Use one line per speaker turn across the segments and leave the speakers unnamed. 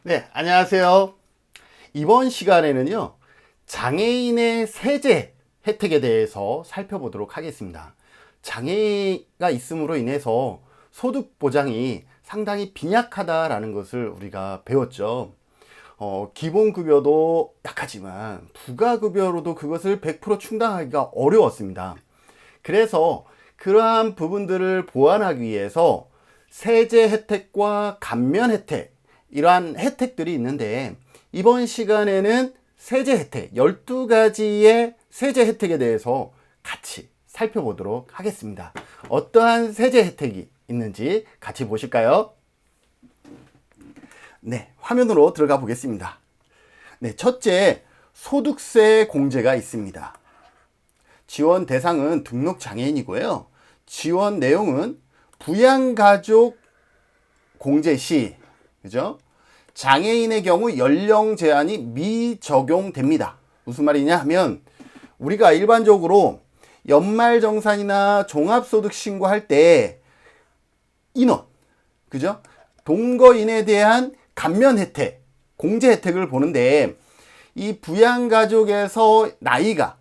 네, 안녕하세요. 이번 시간에는요, 장애인의 세제 혜택에 대해서 살펴보도록 하겠습니다. 장애가 있음으로 인해서 소득 보장이 상당히 빈약하다라는 것을 우리가 배웠죠. 기본급여도 약하지만 부가급여로도 그것을 100% 충당하기가 어려웠습니다. 그래서 그러한 부분들을 보완하기 위해서 세제 혜택과 감면 혜택, 이러한 혜택들이 있는데, 이번 시간에는 세제 혜택, 12가지의 세제 혜택에 대해서 같이 살펴보도록 하겠습니다. 어떠한 세제 혜택이 있는지 같이 보실까요? 네, 화면으로 들어가 보겠습니다. 네, 첫째, 소득세 공제가 있습니다. 지원 대상은 등록장애인이고요. 지원 내용은 부양가족 공제 시, 그죠? 장애인의 경우 연령 제한이 미적용됩니다. 무슨 말이냐 하면, 우리가 일반적으로 연말정산이나 종합소득 신고할 때 인원, 그죠? 동거인에 대한 감면 혜택, 공제 혜택을 보는데, 이 부양가족에서 나이가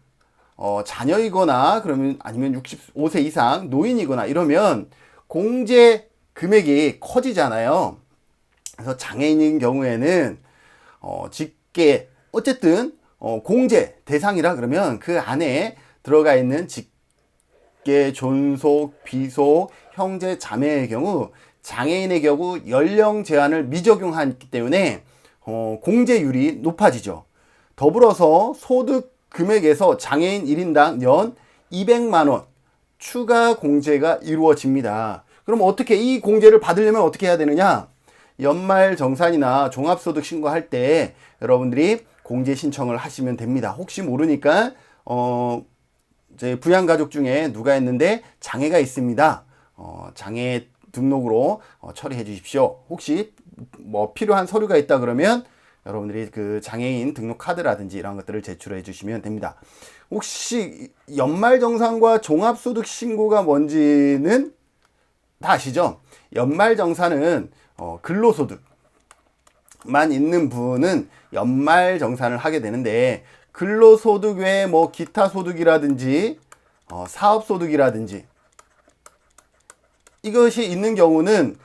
자녀이거나 그러면 아니면 65세 이상 노인이거나 이러면 공제 금액이 커지잖아요. 그래서 장애인인 경우에는 직계 어쨌든 공제 대상이라 그러면 그 안에 들어가 있는 직계, 존속, 비속, 형제, 자매의 경우, 장애인의 경우 연령 제한을 미적용하기 때문에 공제율이 높아지죠. 더불어서 소득 금액에서 장애인 1인당 연 200만 원 추가 공제가 이루어집니다. 그럼 어떻게 이 공제를 받으려면 어떻게 해야 되느냐? 연말정산이나 종합소득 신고할 때 여러분들이 공제 신청을 하시면 됩니다. 혹시 모르니까 이제 부양가족 중에 누가 있는데 장애가 있습니다. 장애 등록으로 처리해 주십시오. 혹시 뭐 필요한 서류가 있다 그러면 여러분들이 그 장애인 등록 카드라든지 이런 것들을 제출해 주시면 됩니다. 혹시 연말정산과 종합소득 신고가 뭔지는 다 아시죠? 연말정산은 근로소득만 있는 분은 연말정산을 하게 되는데, 근로소득 외에 뭐 기타 소득이라든지 사업소득이라든지 이것이 있는 경우는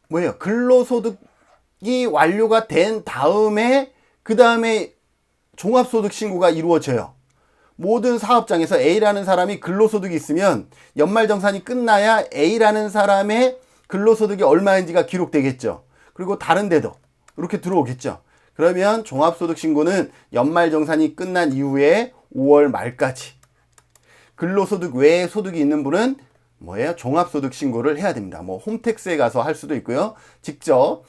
뭐예요? 근로소득이 완료가 된 다음에 그 다음에 종합소득 신고가 이루어져요. 모든 사업장에서 A라는 사람이 근로소득이 있으면 연말정산이 끝나야 A라는 사람의 근로소득이 얼마인지가 기록되겠죠. 그리고 다른 데도 이렇게 들어오겠죠. 그러면 종합소득 신고는 연말정산이 끝난 이후에 5월 말까지, 근로소득 외에 소득이 있는 분은 뭐예요? 종합소득 신고를 해야 됩니다. 뭐 홈택스에 가서 할 수도 있고요. 직접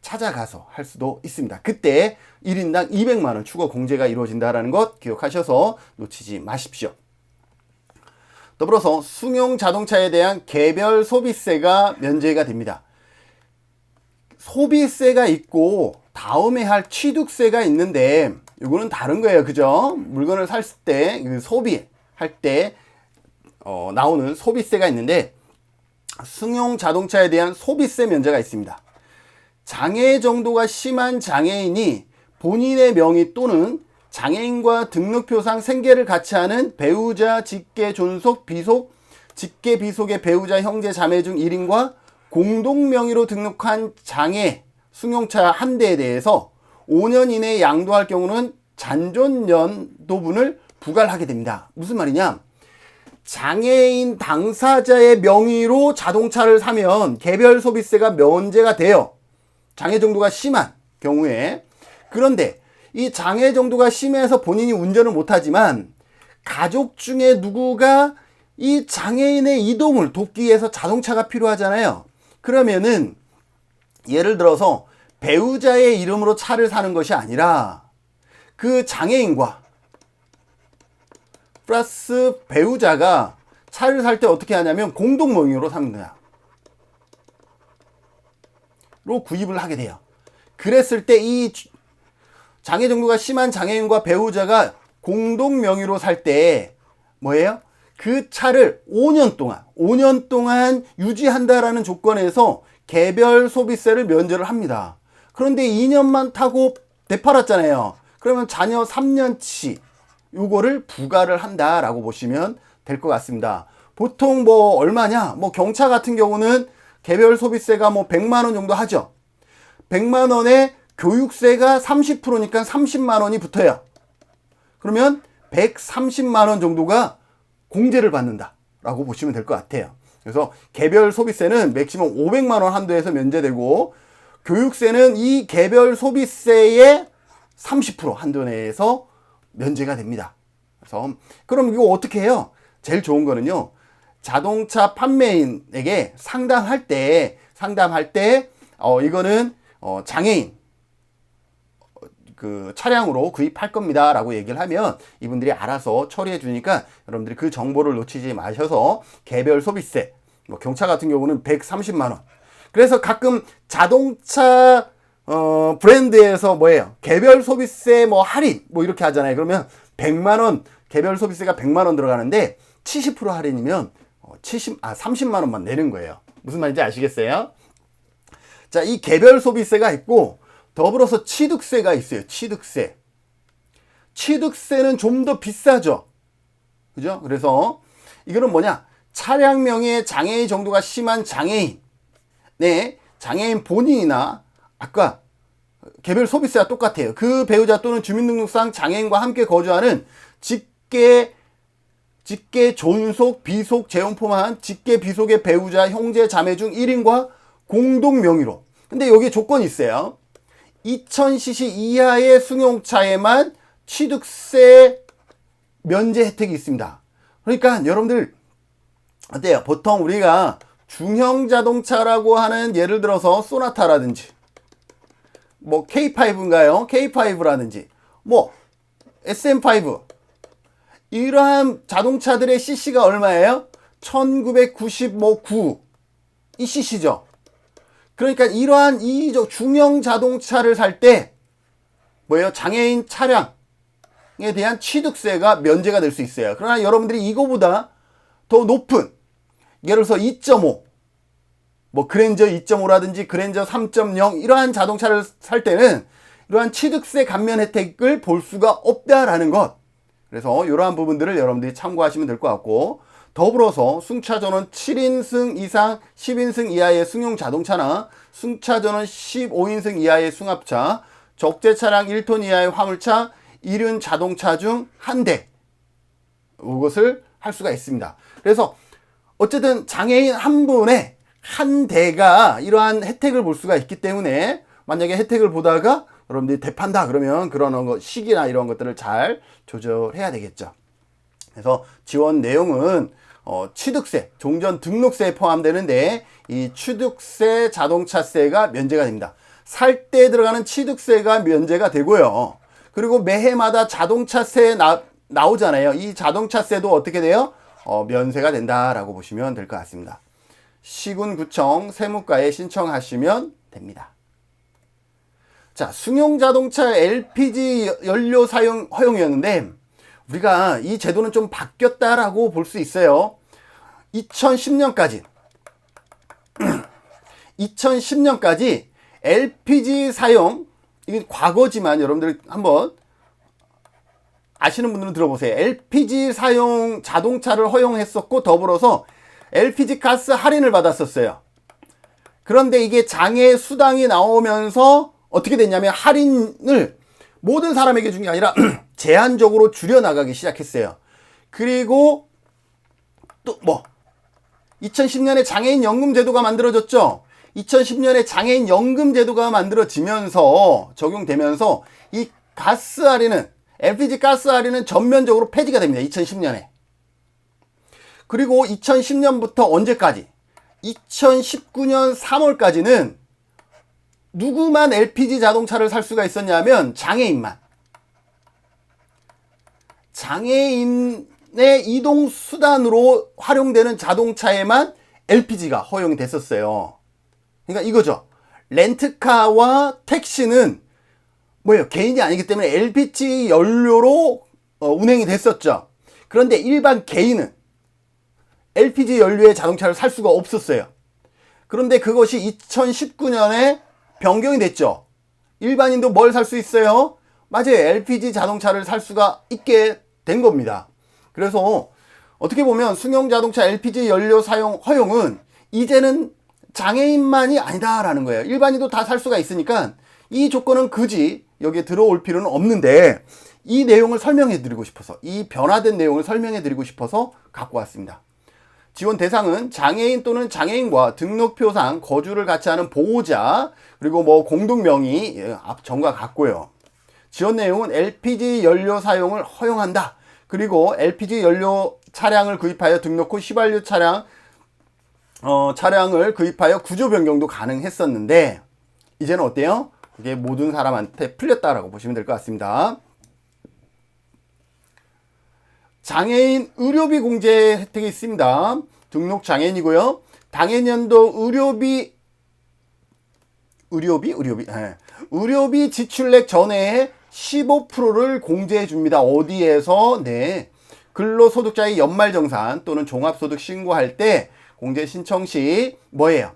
찾아가서 할 수도 있습니다. 그때 1인당 200만 원 추가 공제가 이루어진다는 것 기억하셔서 놓치지 마십시오. 더불어서 승용 자동차에 대한 개별 소비세가 면제가 됩니다. 소비세가 있고 다음에 할 취득세가 있는데 이거는 다른 거예요. 그죠? 물건을 살 때 그 소비할 때 나오는 소비세가 있는데, 승용 자동차에 대한 소비세 면제가 있습니다. 장애 정도가 심한 장애인이 본인의 명의 또는 장애인과 등록표상 생계를 같이 하는 배우자, 직계, 존속, 비속, 직계, 비속의 배우자, 형제, 자매 중 1인과 공동 명의로 등록한 장애 승용차 한 대에 대해서 5년 이내에 양도할 경우는 잔존연도분을 부과를 하게 됩니다. 무슨 말이냐? 장애인 당사자의 명의로 자동차를 사면 개별 소비세가 면제가 돼요. 장애 정도가 심한 경우에. 그런데 이 장애 정도가 심해서 본인이 운전을 못하지만 가족 중에 누구가 이 장애인의 이동을 돕기 위해서 자동차가 필요하잖아요. 그러면은 예를 들어서 배우자의 이름으로 차를 사는 것이 아니라 그 장애인과 플러스 배우자가 차를 살 때 어떻게 하냐면 공동 명의로 삽니다. 로 구입을 하게 돼요. 그랬을 때 이 장애 정도가 심한 장애인과 배우자가 공동 명의로 살 때 뭐예요? 그 차를 5년 동안 유지한다라는 조건에서 개별 소비세를 면제를 합니다. 그런데 2년만 타고 되팔았잖아요. 그러면 잔여 3년치 요거를 부과를 한다라고 보시면 될 것 같습니다. 보통 뭐 얼마냐? 뭐 경차 같은 경우는 개별 소비세가 뭐 100만 원 정도 하죠. 100만 원에 교육세가 30%니까 30만 원이 붙어요. 그러면 130만 원 정도가 공제를 받는다라고 보시면 될 것 같아요. 그래서 개별 소비세는 맥시멈 500만 원 한도에서 면제되고 교육세는 이 개별 소비세의 30% 한도 내에서 면제가 됩니다. 그래서 그럼 이거 어떻게 해요? 제일 좋은 거는요. 자동차 판매인에게 상담할 때 이거는 장애인 그 차량으로 구입할 겁니다 라고 얘기를 하면 이분들이 알아서 처리해 주니까 여러분들이 그 정보를 놓치지 마셔서 개별 소비세 뭐 경차 같은 경우는 130만 원. 그래서 가끔 자동차 브랜드에서 뭐예요? 개별 소비세 뭐 할인 뭐 이렇게 하잖아요. 그러면 100만 원 개별 소비세가 100만 원 들어가는데 70% 할인이면 30만 원만 내는 거예요. 무슨 말인지 아시겠어요? 자, 이 개별 소비세가 있고 더불어서 취득세가 있어요. 취득세는 좀 더 비싸죠. 그죠? 그래서 이거는 뭐냐? 차량명의 장애인 정도가 심한 장애인. 네, 장애인 본인이나 아까 개별 소비세와 똑같아요. 그 배우자 또는 주민등록상 장애인과 함께 거주하는 직계 존속, 비속, 재혼포함한 직계, 비속의 배우자, 형제, 자매 중 1인과 공동 명의로. 근데 여기에 조건이 있어요. 2000cc 이하의 승용차에만 취득세 면제 혜택이 있습니다. 그러니까 여러분들 어때요? 보통 우리가 중형 자동차라고 하는 예를 들어서 소나타라든지 뭐 K5인가요? K5라든지 뭐 SM5 이러한 자동차들의 cc가 얼마예요? 1999 이 cc죠. 그러니까 이러한 중형 자동차를 살 때 뭐예요? 장애인 차량에 대한 취득세가 면제가 될 수 있어요. 그러나 여러분들이 이거보다 더 높은 예를 들어서 2.5 뭐 그랜저 2.5라든지 그랜저 3.0 이러한 자동차를 살 때는 이러한 취득세 감면 혜택을 볼 수가 없다라는 것. 그래서 이러한 부분들을 여러분들이 참고하시면 될 것 같고 더불어서 승차전원 7인승 이상 10인승 이하의 승용 자동차나 승차전원 15인승 이하의 승합차 적재 차량 1톤 이하의 화물차 1륜 자동차 중 한 대 이것을 할 수가 있습니다. 그래서 어쨌든 장애인 한 분의 한 대가 이러한 혜택을 볼 수가 있기 때문에 만약에 혜택을 보다가 여러분들이 대판다 그러면 그런 거 시기나 이런 것들을 잘 조절해야 되겠죠. 그래서 지원 내용은 취득세, 종전 등록세에 포함되는데 이 취득세, 자동차세가 면제가 됩니다. 살 때 들어가는 취득세가 면제가 되고요. 그리고 매해마다 자동차세 나오잖아요. 이 자동차세도 어떻게 돼요? 면세가 된다라고 보시면 될 것 같습니다. 시군구청 세무과에 신청하시면 됩니다. 자, 승용자동차 LPG 연료 사용 허용이었는데 우리가 이 제도는 좀 바뀌었다라고 볼 수 있어요. 2010년까지 LPG 사용 이게 과거지만 여러분들 한번 아시는 분들은 들어보세요. LPG 사용 자동차를 허용했었고 더불어서 LPG 가스 할인을 받았었어요. 그런데 이게 장애 수당이 나오면서 어떻게 됐냐면 할인을 모든 사람에게 준 게 아니라 제한적으로 줄여나가기 시작했어요. 그리고 또 2010년에 장애인 연금 제도가 만들어졌죠. 2010년에 장애인 연금 제도가 만들어지면서 적용되면서 이 가스 할인은 LPG 가스 할인은 전면적으로 폐지가 됩니다. 2010년에. 그리고 2010년부터 언제까지? 2019년 3월까지는 누구만 LPG 자동차를 살 수가 있었냐면 장애인만. 장애인의 이동 수단으로 활용되는 자동차에만 LPG가 허용이 됐었어요. 그러니까 이거죠. 렌트카와 택시는 뭐예요? 개인이 아니기 때문에 LPG 연료로 운행이 됐었죠. 그런데 일반 개인은 LPG 연료의 자동차를 살 수가 없었어요. 그런데 그것이 2019년에 변경이 됐죠. 일반인도 뭘 살 수 있어요? 맞아요. LPG 자동차를 살 수가 있게 된 겁니다. 그래서 어떻게 보면 승용자동차 LPG 연료 사용 허용은 이제는 장애인만이 아니다라는 거예요. 일반인도 다 살 수가 있으니까 이 조건은 굳이 여기에 들어올 필요는 없는데, 이 내용을 설명해 드리고 싶어서, 이 변화된 내용을 설명해 드리고 싶어서 갖고 왔습니다. 지원 대상은 장애인 또는 장애인과 등록표상 거주를 같이 하는 보호자, 그리고 뭐 공동명의 전과 같고요. 지원 내용은 LPG 연료 사용을 허용한다. 그리고 LPG 연료 차량을 구입하여 등록 후 휘발유 차량을 구입하여 구조 변경도 가능했었는데, 이제는 어때요? 이게 모든 사람한테 풀렸다라고 보시면 될 것 같습니다. 장애인 의료비 공제 혜택이 있습니다. 등록 장애인이고요. 당해년도 의료비 지출액 전에 15%를 공제해 줍니다. 어디에서? 네. 근로소득자의 연말정산 또는 종합소득 신고할 때 공제 신청 시 뭐예요?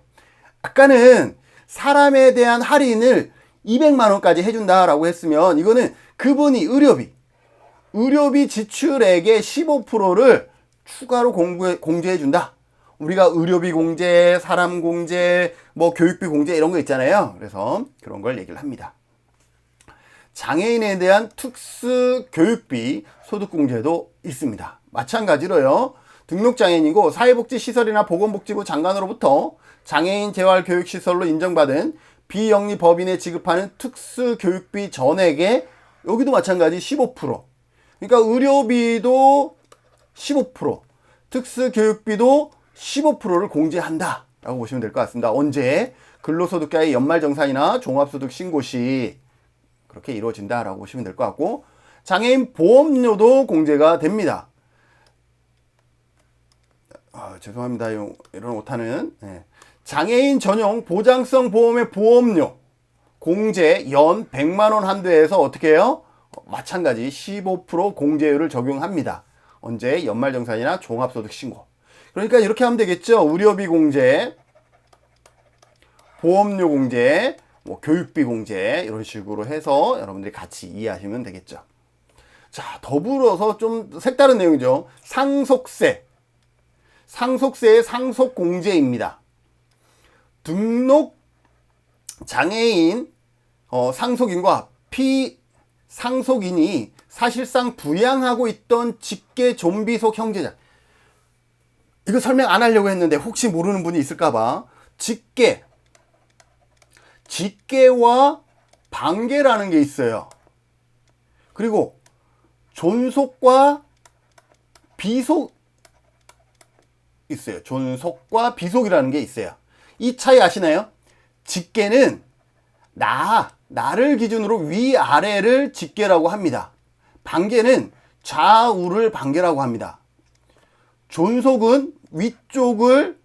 아까는 사람에 대한 할인을 200만 원까지 해준다라고 했으면, 이거는 그분이 의료비 지출액의 15%를 추가로 공제해 준다. 우리가 의료비 공제, 사람 공제, 뭐 교육비 공제 이런 거 있잖아요. 그래서 그런 걸 얘기를 합니다. 장애인에 대한 특수 교육비 소득 공제도 있습니다. 마찬가지로요. 등록장애인이고 사회복지시설이나 보건복지부 장관으로부터 장애인 재활교육시설로 인정받은 비영리 법인에 지급하는 특수 교육비 전액에 여기도 마찬가지 15%. 그러니까 의료비도 15%, 특수 교육비도 15%를 공제한다 라고 보시면 될 것 같습니다. 언제? 근로소득자의 연말정산이나 종합소득 신고 시 그렇게 이루어진다 라고 보시면 될 것 같고, 장애인 보험료도 공제가 됩니다. 죄송합니다. 이런 오타는. 네. 장애인 전용 보장성 보험의 보험료 공제 연 100만 원 한도에서 어떻게 해요? 마찬가지 15% 공제율을 적용합니다. 언제? 연말정산이나 종합소득 신고. 그러니까 이렇게 하면 되겠죠. 의료비 공제, 보험료 공제, 뭐 교육비 공제 이런 식으로 해서 여러분들이 같이 이해하시면 되겠죠. 자, 더불어서 좀 색다른 내용이죠. 상속세의 상속 공제입니다. 등록 장애인 상속인과 피상속인이 사실상 부양하고 있던 직계 좀비속 형제자, 이거 설명 안 하려고 했는데 혹시 모르는 분이 있을까봐, 직계와 반계라는 게 있어요. 그리고 존속과 비속 있어요. 존속과 비속이라는 게 있어요. 이 차이 아시나요? 직계는 나를 기준으로 위아래를 직계라고 합니다. 반계는 좌우를 반계라고 합니다. 존속은 위쪽을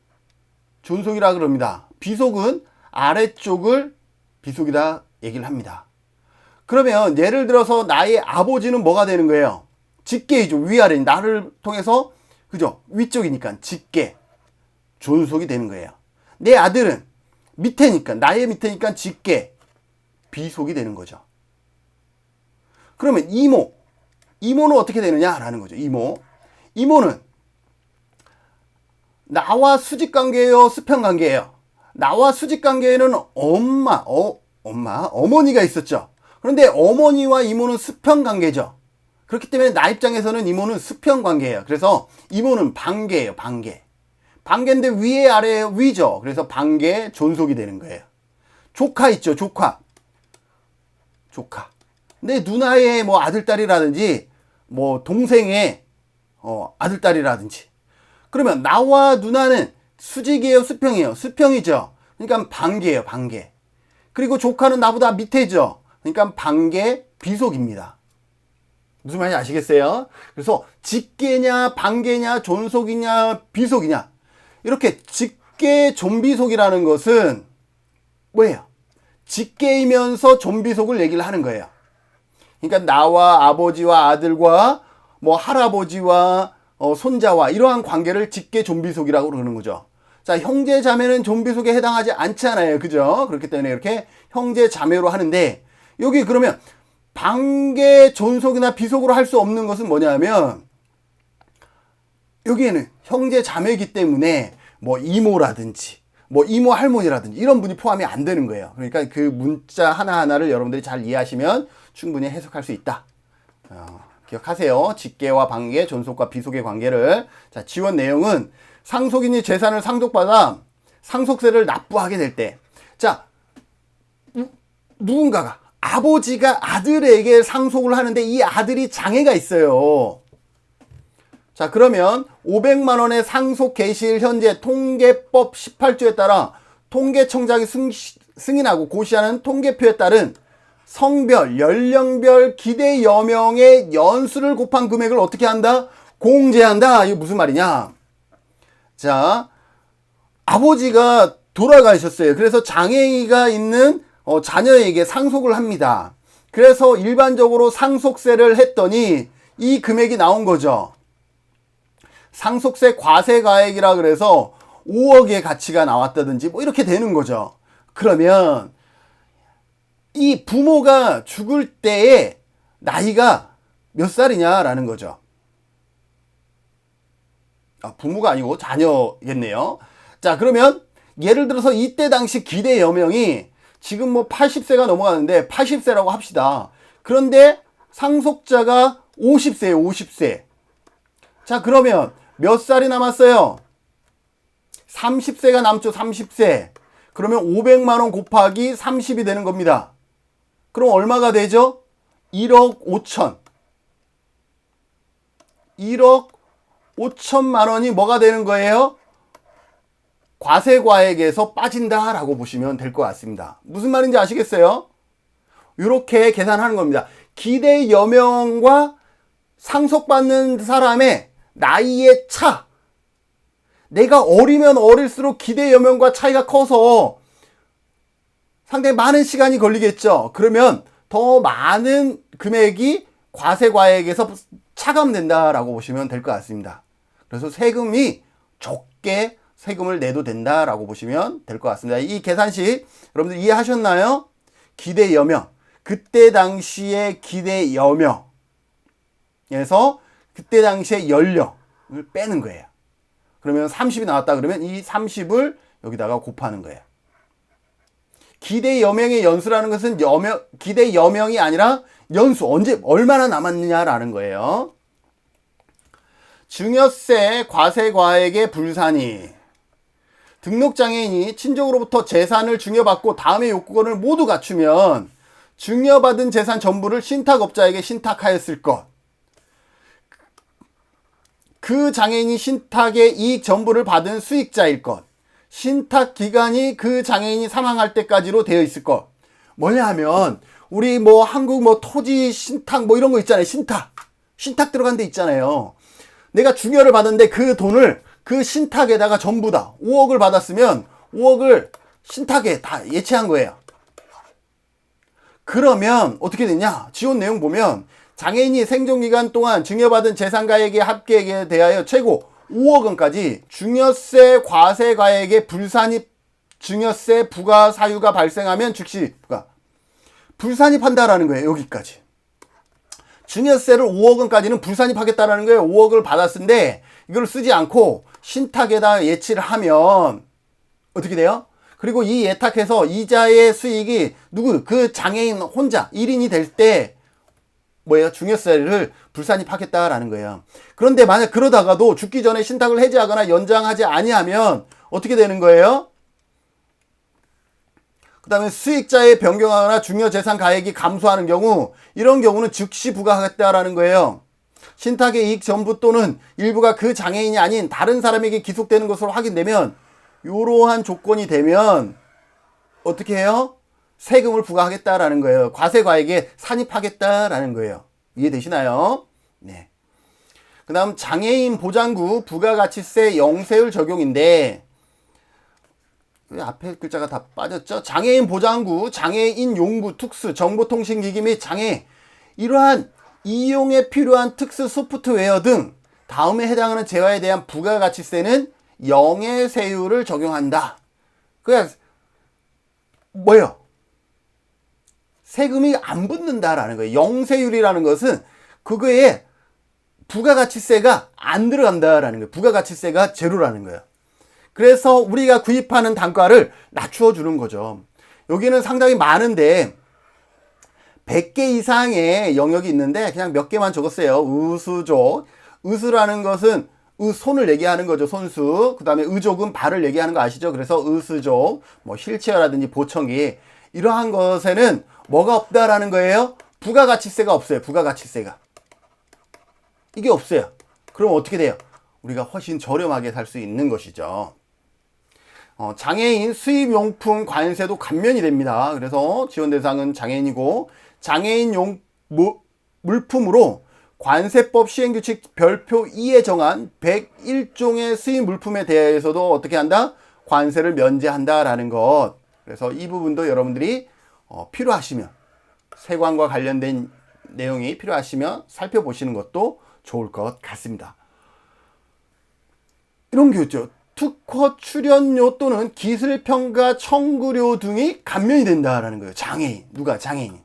존속이라 그럽니다. 비속은 아래쪽을 비속이라 얘기를 합니다. 그러면 예를 들어서 나의 아버지는 뭐가 되는 거예요? 직계이죠. 위아래, 나를 통해서, 그죠? 위쪽이니까 직계, 존속이 되는 거예요. 내 아들은 밑에니까, 나의 밑에니까 직계, 비속이 되는 거죠. 그러면 이모는 어떻게 되느냐라는 거죠. 이모는 나와 수직관계예요, 수평관계예요? 나와 수직관계에는 어머니가 있었죠. 그런데 어머니와 이모는 수평관계죠. 그렇기 때문에 나 입장에서는 이모는 수평관계예요. 그래서 이모는 반계예요, 반계. 반계인데 위에 아래에 위죠. 그래서 반계 존속이 되는 거예요. 조카 있죠, 조카. 근데 누나의 뭐 아들딸이라든지 뭐 동생의 아들딸이라든지, 그러면 나와 누나는 수직이에요, 수평이에요? 수평이죠. 그러니까 반계예요, 반계. 그리고 조카는 나보다 밑에죠. 그러니까 반계 비속입니다. 무슨 말인지 아시겠어요? 그래서 직계냐, 반계냐, 존속이냐, 비속이냐, 이렇게 직계 존비속이라는 것은 뭐예요? 직계이면서 존비속을 얘기를 하는 거예요. 그러니까 나와 아버지와 아들과 뭐 할아버지와 손자와 이러한 관계를 직계 존비속이라고 그러는 거죠. 자, 형제 자매는 존비속에 해당하지 않잖아요. 그죠? 그렇기 때문에 이렇게 형제 자매로 하는데, 여기 그러면 반계 존속이나 비속으로 할 수 없는 것은 뭐냐면 여기에는 형제 자매이기 때문에 뭐 이모라든지 뭐 이모 할머니라든지 이런 분이 포함이 안 되는 거예요. 그러니까 그 문자 하나하나를 여러분들이 잘 이해하시면 충분히 해석할 수 있다. 기억하세요. 직계와 반계, 존속과 비속의 관계를. 자, 지원 내용은 상속인이 재산을 상속받아 상속세를 납부하게 될 때, 자, 누군가가 아버지가 아들에게 상속을 하는데 이 아들이 장애가 있어요. 자, 그러면 500만 원의 상속 개시일 현재 통계법 18조에 따라 통계청장이 승인하고 고시하는 통계표에 따른 성별, 연령별 기대 여명의 연수를 곱한 금액을 어떻게 한다? 공제한다. 이거 무슨 말이냐? 자, 아버지가 돌아가셨어요. 그래서 장애가 있는 자녀에게 상속을 합니다. 그래서 일반적으로 상속세를 했더니 이 금액이 나온 거죠. 상속세 과세가액이라 그래서 5억의 가치가 나왔다든지 뭐 이렇게 되는 거죠. 그러면 이 부모가 죽을 때의 나이가 몇 살이냐라는 거죠. 부모가 아니고 자녀겠네요. 자, 그러면 예를 들어서 이때 당시 기대 여명이 지금 뭐 80세가 넘어가는데 80세라고 합시다. 그런데 상속자가 50세예요, 50세. 자, 그러면 몇 살이 남았어요? 30세가 남죠, 30세. 그러면 500만 원 곱하기 30이 되는 겁니다. 그럼 얼마가 되죠? 1억 5천. 1억 5천만 원이 뭐가 되는 거예요? 과세과액에서 빠진다라고 보시면 될 것 같습니다. 무슨 말인지 아시겠어요? 이렇게 계산하는 겁니다. 기대 여명과 상속받는 사람의 나이의 차. 내가 어리면 어릴수록 기대 여명과 차이가 커서 상당히 많은 시간이 걸리겠죠. 그러면 더 많은 금액이 과세과액에서 차감된다라고 보시면 될 것 같습니다. 그래서 세금이 적게 세금을 내도 된다라고 보시면 될 것 같습니다. 이 계산식 여러분들 이해하셨나요? 기대 여명. 그때 당시의 기대 여명에서 그때 당시의 연령을 빼는 거예요. 그러면 30이 나왔다 그러면 이 30을 여기다가 곱하는 거예요. 기대 여명의 연수라는 것은 기대 여명이 아니라 연수, 언제 얼마나 남았느냐라는 거예요. 증여세 과세과액의 불산이 등록장애인이 친족으로부터 재산을 증여받고 다음의 요건을 모두 갖추면 증여받은 재산 전부를 신탁업자에게 신탁하였을 것. 그 장애인이 신탁의 이익 전부를 받은 수익자일 것. 신탁 기간이 그 장애인이 사망할 때까지로 되어 있을 것. 뭐냐 하면 우리 뭐 한국 뭐 토지 신탁 뭐 이런 거 있잖아요. 신탁 들어간 데 있잖아요. 내가 증여를 받았는데 그 돈을 그 신탁에다가 전부 다 5억을 받았으면 5억을 신탁에 다 예치한 거예요. 그러면 어떻게 되냐? 지원 내용 보면 장애인이 생존기간 동안 증여받은 재산가액의 합계액에 대하여 최고 5억 원까지 증여세 과세가액의 불산입 증여세 부과 사유가 발생하면 즉시 부과. 불산입한다라는 거예요. 여기까지. 증여세를 5억 원까지는 불산입하겠다라는 거예요. 5억을 받았는데 이걸 쓰지 않고 신탁에다 예치를 하면 어떻게 돼요? 그리고 이 예탁해서 이자의 수익이 그 장애인 혼자 1인이 될 때 뭐예요? 증여세를 불산입하겠다라는 거예요. 그런데 만약 그러다가도 죽기 전에 신탁을 해지하거나 연장하지 아니하면 어떻게 되는 거예요? 그 다음에 수익자에 변경하거나 증여재산 가액이 감소하는 경우 이런 경우는 즉시 부과하겠다라는 거예요. 신탁의 이익 전부 또는 일부가 그 장애인이 아닌 다른 사람에게 기속되는 것으로 확인되면 이러한 조건이 되면 어떻게 해요? 세금을 부과하겠다라는 거예요. 과세과액에 산입하겠다라는 거예요. 이해되시나요? 네. 그 다음 장애인 보장구 부가가치세 영세율 적용인데 왜 앞에 글자가 다 빠졌죠? 장애인 보장구, 장애인 용구, 특수, 정보통신기기 및 장애 이러한 이용에 필요한 특수 소프트웨어 등 다음에 해당하는 재화에 대한 부가가치세는 영해세율을 적용한다. 그게 뭐예요? 세금이 안 붙는다라는 거예요. 영세율이라는 것은 그거에 부가가치세가 안 들어간다라는 거예요. 부가가치세가 제로라는 거예요. 그래서 우리가 구입하는 단가를 낮추어 주는 거죠. 여기는 상당히 많은데 100개 이상의 영역이 있는데 그냥 몇 개만 적었어요. 의수족. 의수라는 것은 손을 얘기하는 거죠. 손수. 그 다음에 의족은 발을 얘기하는 거 아시죠? 그래서 의수족, 뭐 휠체어라든지 보청기, 이러한 것에는 뭐가 없다라는 거예요? 부가가치세가 없어요. 부가가치세가. 이게 없어요. 그럼 어떻게 돼요? 우리가 훨씬 저렴하게 살 수 있는 것이죠. 장애인 수입용품 관세도 감면이 됩니다. 그래서 지원 대상은 장애인이고, 장애인용 물품으로 관세법 시행규칙 별표 2에 정한 101종의 수입 물품에 대해서도 어떻게 한다? 관세를 면제한다라는 것. 그래서 이 부분도 여러분들이 필요하시면, 세관과 관련된 내용이 필요하시면 살펴보시는 것도 좋을 것 같습니다. 이런 게 있죠. 특허 출연료 또는 기술평가 청구료 등이 감면이 된다라는 거예요. 장애인. 누가? 장애인.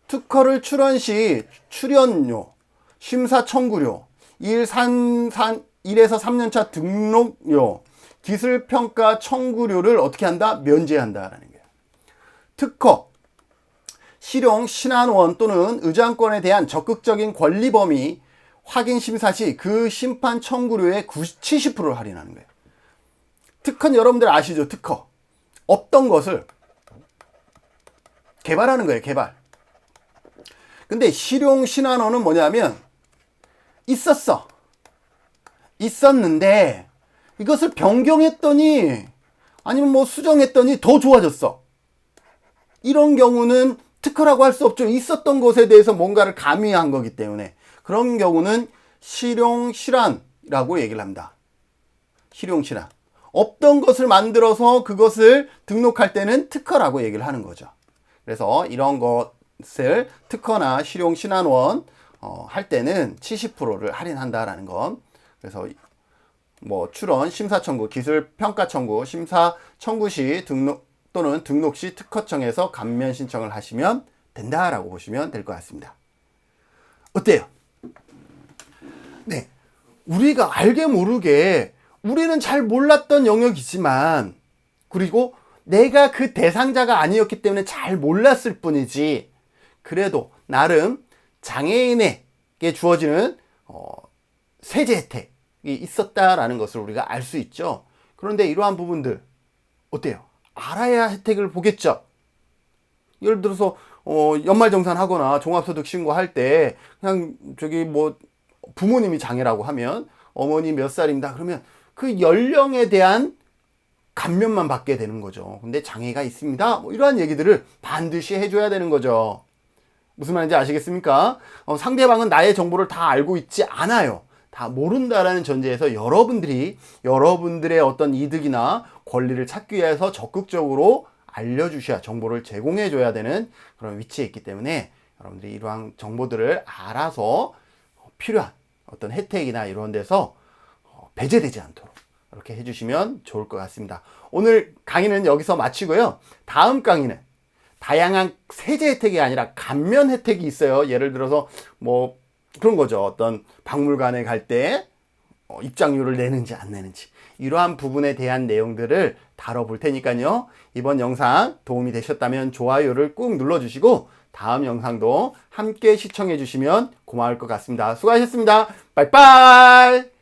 특허를 출원 시 출연료, 심사 청구료, 1에서 3년차 등록료, 기술평가 청구료를 어떻게 한다? 면제한다라는 거예요. 특허, 실용 신안원 또는 의장권에 대한 적극적인 권리 범위 확인 심사 시 그 심판 청구료의 70%를 할인하는 거예요. 특허는 여러분들 아시죠? 특허. 없던 것을 개발하는 거예요. 개발. 근데 실용 신안원은 뭐냐면 있었는데 이것을 변경했더니 아니면 뭐 수정했더니 더 좋아졌어. 이런 경우는 특허라고 할 수 없죠. 있었던 것에 대해서 뭔가를 가미한 거기 때문에. 그런 경우는 실용실안이라고 얘기를 합니다. 실용실안. 없던 것을 만들어서 그것을 등록할 때는 특허라고 얘기를 하는 거죠. 그래서 이런 것을 특허나 실용신안원 할 때는 70%를 할인한다라는 것. 그래서 뭐 출원, 심사청구, 기술평가청구, 심사청구 시 또는 등록 시 특허청에서 감면 신청을 하시면 된다라고 보시면 될 것 같습니다. 어때요? 네. 우리가 알게 모르게 우리는 잘 몰랐던 영역이지만, 그리고 내가 그 대상자가 아니었기 때문에 잘 몰랐을 뿐이지, 그래도 나름 장애인에게 주어지는 세제 혜택이 있었다라는 것을 우리가 알 수 있죠. 그런데 이러한 부분들 어때요? 알아야 혜택을 보겠죠. 예를 들어서 연말정산 하거나 종합소득 신고할 때 그냥 저기 뭐 부모님이 장애라고 하면 어머니 몇 살입니다. 그러면 그 연령에 대한 감면만 받게 되는 거죠. 근데 장애가 있습니다. 뭐 이러한 얘기들을 반드시 해줘야 되는 거죠. 무슨 말인지 아시겠습니까? 상대방은 나의 정보를 다 알고 있지 않아요. 다 모른다라는 전제에서 여러분들의 어떤 이득이나 권리를 찾기 위해서 적극적으로 알려주셔야, 정보를 제공해줘야 되는 그런 위치에 있기 때문에 여러분들이 이러한 정보들을 알아서 필요한 어떤 혜택이나 이런 데서 배제되지 않도록 이렇게 해주시면 좋을 것 같습니다. 오늘 강의는 여기서 마치고요. 다음 강의는 다양한 세제 혜택이 아니라 감면 혜택이 있어요. 예를 들어서 뭐 그런 거죠. 어떤 박물관에 갈 때 입장료를 내는지 안 내는지, 이러한 부분에 대한 내용들을 다뤄볼 테니까요. 이번 영상 도움이 되셨다면 좋아요를 꾹 눌러주시고 다음 영상도 함께 시청해 주시면 고마울 것 같습니다. 수고하셨습니다. 빠이빠이.